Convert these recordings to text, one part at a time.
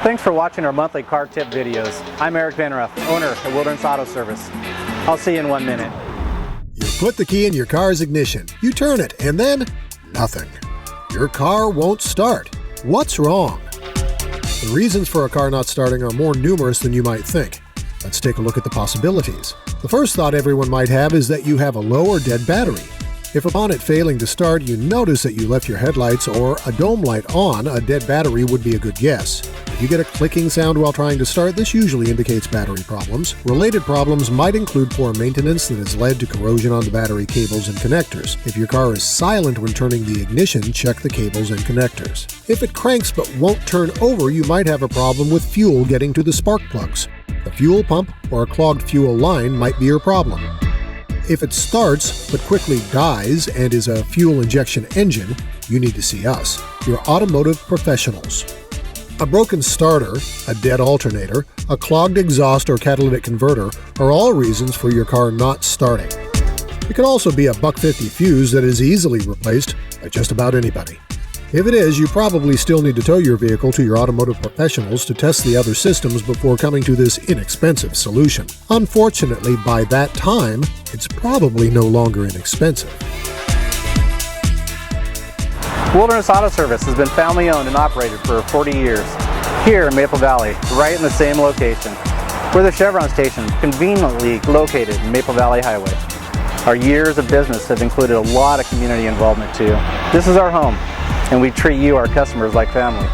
Thanks for watching our monthly car tip videos. I'm Eric Van Ruff, owner at Wilderness Auto Service. I'll see you in 1 minute. You put the key in your car's ignition, you turn it, and then nothing. Your car won't start. What's wrong? The reasons for a car not starting are more numerous than you might think. Let's take a look at the possibilities. The first thought everyone might have is that you have a low or dead battery. If upon it failing to start you notice that you left your headlights or a dome light on, a dead battery would be a good guess. If you get a clicking sound while trying to start, this usually indicates battery problems. Related problems might include poor maintenance that has led to corrosion on the battery cables and connectors. If your car is silent when turning the ignition, check the cables and connectors. If it cranks but won't turn over, you might have a problem with fuel getting to the spark plugs. The fuel pump or a clogged fuel line might be your problem. If it starts but quickly dies and is a fuel injection engine, you need to see us, your automotive professionals. A broken starter, a dead alternator, a clogged exhaust or catalytic converter are all reasons for your car not starting. It could also be a $1.50 fuse that is easily replaced by just about anybody. If it is, you probably still need to tow your vehicle to your automotive professionals to test the other systems before coming to this inexpensive solution. Unfortunately, by that time, it's probably no longer inexpensive. Wilderness Auto Service has been family owned and operated for 40 years. Here in Maple Valley, right in the same location. We're the Chevron station, conveniently located in Maple Valley Highway. Our years of business have included a lot of community involvement too. This is our home, and we treat you, our customers, like family.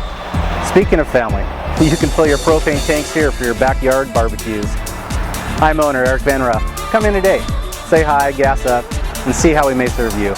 Speaking of family, you can fill your propane tanks here for your backyard barbecues. I'm owner Eric Van Ruff. Come in today, say hi, gas up, and see how we may serve you.